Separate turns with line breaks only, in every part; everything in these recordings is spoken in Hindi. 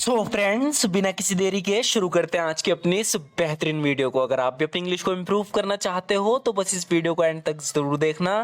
सो फ्रेंड्स, बिना किसी देरी के शुरू करते हैं आज की अपनी इस बेहतरीन वीडियो को। अगर आप भी अपनी इंग्लिश को इम्प्रूव करना चाहते हो तो बस इस वीडियो को एंड तक जरूर देखना,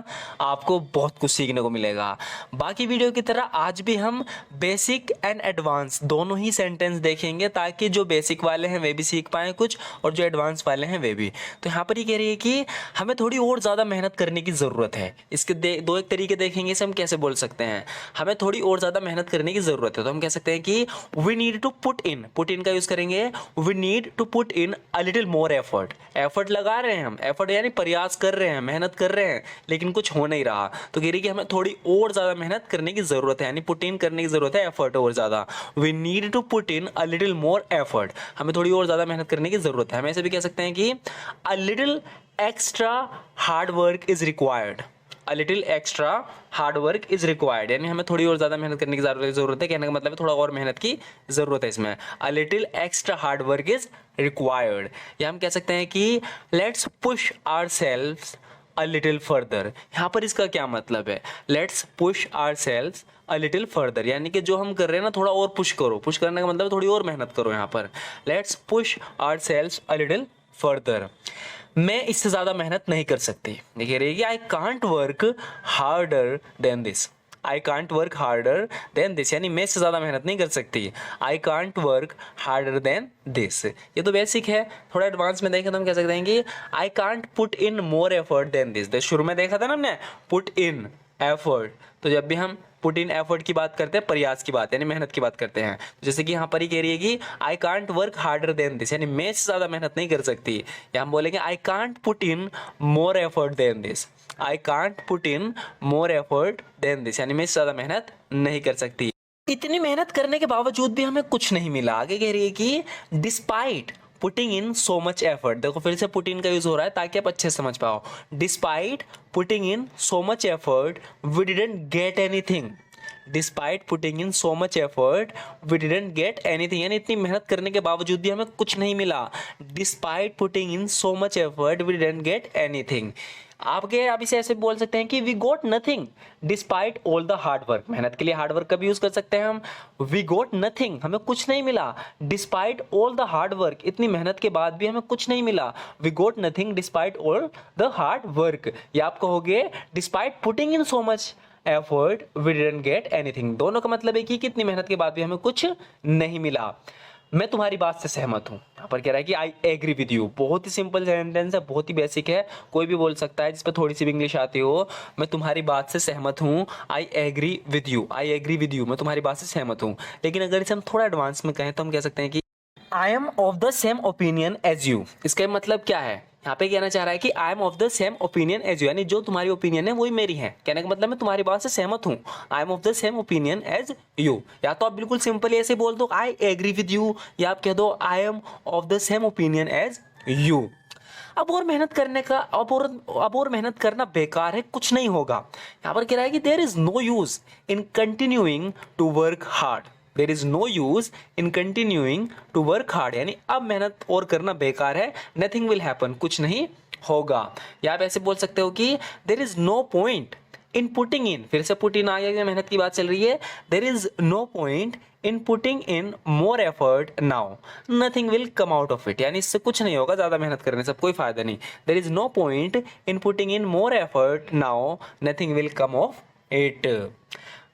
आपको बहुत कुछ सीखने को मिलेगा। बाकी वीडियो की तरह आज भी हम बेसिक एंड एडवांस दोनों ही सेंटेंस देखेंगे, ताकि जो बेसिक वाले हैं वे भी सीख पाएँ कुछ और जो एडवांस वाले हैं वे भी। तो यहाँ पर ये कह रही है कि हमें थोड़ी और ज़्यादा मेहनत करने की ज़रूरत है। इसके दो एक तरीके देखेंगे, इसे हम कैसे बोल सकते हैं। हमें थोड़ी और ज़्यादा मेहनत करने की ज़रूरत है, तो हम कह सकते हैं कि we need to put in का यूज करेंगे। We need to put in a little more effort लगा रहे हैं हम, एफर्ट यानी प्रयास कर रहे हैं, मेहनत कर रहे हैं, लेकिन कुछ हो नहीं रहा। तो कह रही कि हमें थोड़ी और ज्यादा मेहनत करने की जरूरत है, यानी पुट इन करने की जरूरत है, एफर्ट और ज्यादा। We need to put in a little more effort, हमें थोड़ी और ज्यादा मेहनत करने की जरूरत है। हम ऐसे भी कह सकते हैं कि a little extra hard work is required. A little extra hard work is required, यानी हमें थोड़ी और ज़्यादा मेहनत करने की ज़रूरत है। कहने का मतलब है थोड़ा और मेहनत की ज़रूरत है इसमें। A little extra hard work is required. या हम कह सकते हैं कि let's push ourselves a little further. यहाँ पर इसका क्या मतलब है? Let's push ourselves a little further, यानी कि जो हम कर रहे हैं ना थोड़ा और पुश करो। पुश करने का मतलब है थोड़ी और मेहनत करो। यहाँ पर let's push ourselves a little further. मैं इससे ज़्यादा मेहनत नहीं कर सकती। देखिए रहेगी I can't work harder than this. I can't work harder than this, यानी मैं इससे ज़्यादा मेहनत नहीं कर सकती। I can't work harder than this, ये तो बेसिक है। थोड़ा एडवांस में देखें तो हम कह सकते हैं कि I can't put in more effort than this. शुरू में देखा था ना हमने, पुट इन एफर्ट। तो जब भी हम पुट इन एफर्ट की बात करते हैं, प्रयास की बात यानी मेहनत की बात करते हैं। जैसे कि यहाँ पर ही कह रही है कि I can't work harder than this, यानी मैं इससे ज़्यादा मेहनत नहीं कर सकती। या हम बोलेंगे I can't put in more effort than this. I can't put in more effort than this, यानी मैं इससे ज़्यादा मेहनत नहीं कर सकती। इतनी मेहनत करने के बावजूद भी हमें कुछ नहीं मिला। आगे कह रही है कि despite putting in so much effort. देखो फिर से पुट इन का यूज हो रहा है ताकि आप अच्छे से समझ पाओ। Despite putting in so much effort we didn't get anything. Despite putting in so much effort we didn't get anything, यानी इतनी मेहनत करने के बावजूद भी हमें कुछ नहीं मिला। Despite putting in so much effort we didn't get anything. आप इसे ऐसे बोल सकते हैं कि we got nothing despite all the hard work. मेहनत के लिए हार्ड वर्क का भी यूज कर सकते हैं हम। वी गोट नथिंग, हमें कुछ नहीं मिला। Despite all the hard work, इतनी मेहनत के बाद भी हमें कुछ नहीं मिला। We got nothing despite all the hard work. या आप कहोगे despite putting in so much effort we didn't get anything. दोनों का मतलब है कि कितनी मेहनत के बाद भी हमें कुछ नहीं मिला। मैं तुम्हारी बात से सहमत हूँ। यहाँ पर कह रहा है कि आई एग्री विद यू। बहुत ही सिंपल सेंटेंस है, बहुत ही बेसिक है, कोई भी बोल सकता है जिस पर थोड़ी सी भी इंग्लिश आती हो। मैं तुम्हारी बात से सहमत हूँ, I agree with you. I agree with you, मैं तुम्हारी बात से सहमत हूँ। लेकिन अगर इसे हम थोड़ा एडवांस में कहें तो हम कह सकते हैं कि I am of the same opinion as you. इसका मतलब क्या है? यहाँ पे कहना चाह रहा है कि I am of the same opinion as you, यानी जो तुम्हारी ओपिनियन है वही मेरी है। कहने का मतलब मैं तुम्हारी बात से सहमत हूँ। I am of the same opinion as you. या तो आप बिल्कुल सिंपल ऐसे बोल दो आई एग्री विद यू, या आप कह दो I am of the same opinion as you. अब और मेहनत करने का अब और मेहनत करना बेकार है, कुछ नहीं होगा। यहाँ पर कह रहा है कि there is no use in continuing to work hard. There is no use in continuing to work hard, यानी अब मेहनत और करना बेकार है। नथिंग विल हैपन, कुछ नहीं होगा। या आप ऐसे बोल सकते हो कि there is no point in putting in. फिर से पुट इन आ गया, मेहनत की बात चल रही है। There is no point in putting in more effort now, nothing will come out of it, यानी इससे कुछ नहीं होगा, ज्यादा मेहनत करने से कोई फायदा नहीं। There is no point in putting in more effort now, nothing will come of it.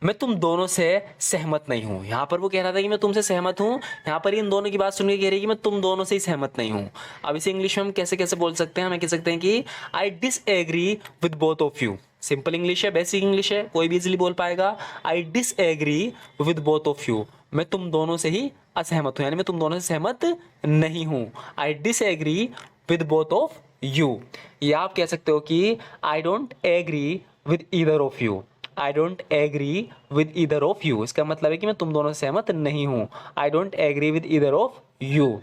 मैं तुम दोनों से सहमत नहीं हूं। यहां पर वो कह रहा था कि मैं तुमसे सहमत हूं, यहां पर इन दोनों की बात सुन के कह रही है कि मैं तुम दोनों से ही सहमत नहीं हूं। अब इसे इंग्लिश में हम कैसे कैसे बोल सकते हैं? हमें कह सकते हैं कि आई disagree with both of you. Simple English है, बेसिक इंग्लिश है, कोई भी इजीली बोल पाएगा। आई disagree with both of you, मैं तुम दोनों से ही असहमत हूं, यानी मैं तुम दोनों से सहमत नहीं हूं। I disagree with both of you. या आप कह सकते हो कि I don't agree with either of you. I don't agree with either of you, इसका मतलब है कि मैं तुम दोनों से सहमत नहीं हूं। I don't agree with either of you.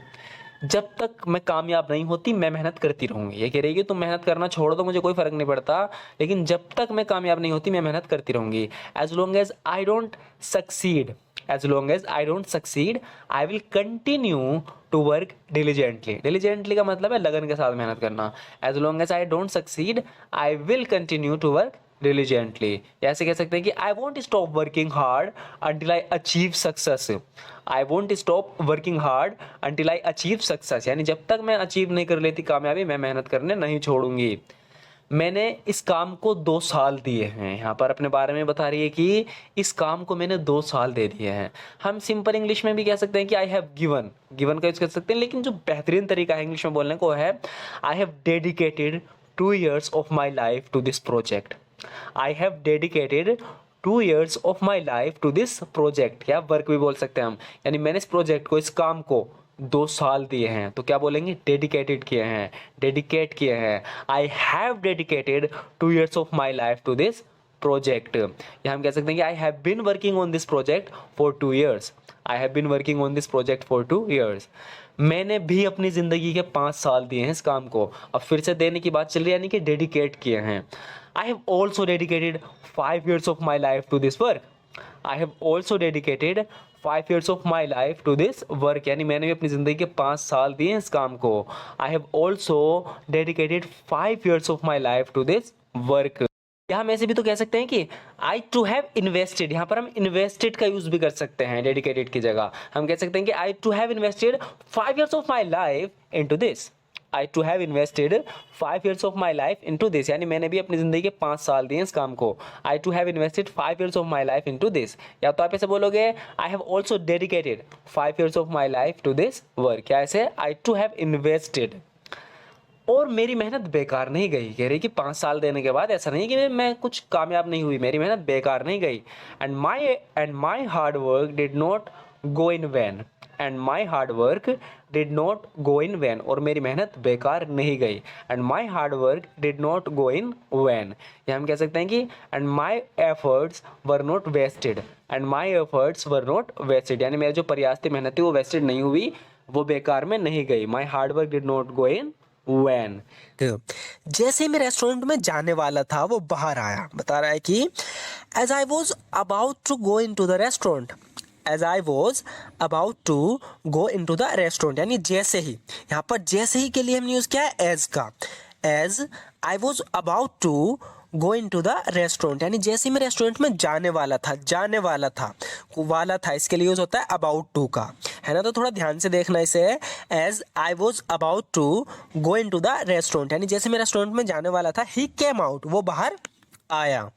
जब तक मैं कामयाब नहीं होती मैं मेहनत करती रहूंगी। ये कह रही है कि तुम मेहनत करना छोड़ दो, मुझे कोई फर्क नहीं पड़ता, लेकिन जब तक मैं कामयाब नहीं होती मैं मेहनत करती रहूंगी। As long as I don't succeed, as long as I don't succeed I will continue to work diligently. Diligently का मतलब है लगन के साथ मेहनत करना। As long as I don't succeed I will continue to work diligently। या ऐसे कह सकते हैं कि I won't stop working hard until I achieve success। I won't stop working hard until I achieve success, यानी जब तक मैं अचीव नहीं कर लेती कामयाबी, मैं मेहनत करने नहीं छोड़ूंगी। मैंने इस काम को 2 साल दिए हैं। यहाँ पर अपने बारे में बता रही है कि इस काम को मैंने 2 साल दे दिए हैं। हम सिंपल इंग्लिश में भी कह सकते हैं कि आई हैव गिवन का यूज़ कर सकते हैं, लेकिन जो बेहतरीन तरीका है इंग्लिश में बोलने को है I have dedicated 2 years of my life to this project. I have dedicated 2 years of my life to this project, या वर्क भी बोल सकते हैं हम, यानी मैंने इस प्रोजेक्ट को, इस काम को 2 साल दिए हैं। तो क्या बोलेंगे? डेडिकेटेड किए हैं, डेडिकेट किए हैं। I have dedicated 2 years of my life to this project. या हम कह सकते हैं कि I have been working on this project for 2 years। I have been working on this project for 2 years। मैंने भी अपनी ज़िंदगी के 5 साल दिए हैं इस काम को। अब फिर से देने की बात चल रही है, यानी कि डेडिकेट किए हैं। I have also dedicated 5 years of my life to this work. I have also dedicated 5 years of my life to this work, यानी मैंने भी अपनी ज़िंदगी के 5 साल दिए हैं इस काम को। I have also dedicated 5 years of my life to this work. या हम ऐसे भी तो कह सकते हैं कि आई टू हैव इन्वेस्टेड, यहाँ पर हम इन्वेस्टेड का यूज़ भी कर सकते हैं डेडिकेटेड की जगह। हम कह सकते हैं कि I too have invested 5 years of my life into this. I too have invested 5 years of my life into this, यानी मैंने भी अपनी ज़िंदगी के 5 साल दिए इस काम को। I too have invested 5 years of my life into this. या तो आप ऐसे बोलोगे I have also dedicated 5 years of my life to this work. क्या ऐसे? I too have invested. और मेरी मेहनत बेकार नहीं गई, कह रही कि 5 साल देने के बाद ऐसा नहीं कि मैं कुछ कामयाब नहीं हुई, मेरी मेहनत बेकार नहीं गई। And my hard work did not go in vain. And my hard work did not go in vain, और मेरी मेहनत बेकार नहीं गई। And my hard work did not go in vain. या हम कह सकते हैं कि and my efforts were not wasted. And my efforts were not wasted, यानी मेरी जो प्रयास थी, मेहनत थी, वो वेस्टेड नहीं हुई, वो बेकार में नहीं गई। My hard work did not go in vain.
जैसे मैं रेस्टोरेंट में जाने वाला था वो बाहर आया। बता रहा है कि as I was about to go in to the restaurant. As I was about to go in to the restaurant, यानी जैसे ही। यहाँ पर जैसे ही के लिए हमने यूज़ किया है एज का। As I was about to go in to the restaurant, यानी जैसे मैं रेस्टोरेंट में जाने वाला था, वाला था इसके लिए यूज़ होता है अबाउट टू का, है ना। तो थोड़ा ध्यान से देखना इसे। As I was about to go in to the restaurant, यानी जैसे मैं रेस्टोरेंट में जाने वाला था, ही केम आउट, वो बाहर आया।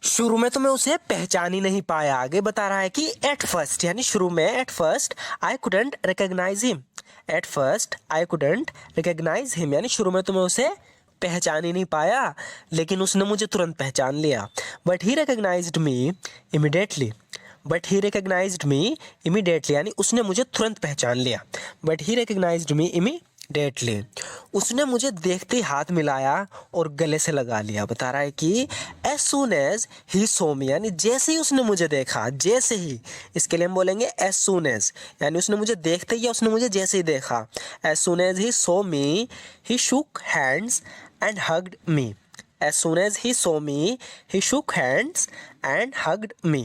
शुरू में तो मैं उसे पहचान ही नहीं पाया। आगे बता रहा है कि एट फर्स्ट, यानी शुरू में, at first I couldn't recognise him. At first I couldn't recognise him, यानी शुरू में तो मैं उसे पहचान ही नहीं पाया, लेकिन उसने मुझे तुरंत पहचान लिया। But he recognised me immediately. But he recognised me immediately, यानी उसने मुझे तुरंत पहचान लिया। But he recognised me immediately, उसने मुझे देखते ही हाथ मिलाया और गले से लगा लिया। बता रहा है कि as soon as he saw मी, यानी जैसे ही उसने मुझे देखा, जैसे ही, इसके लिए हम बोलेंगे एज सून एज, यानी उसने मुझे देखते ही या उसने मुझे जैसे ही देखा। As soon as he saw me he shook hands and hugged me. As soon as he saw me, he shook hands and hugged me.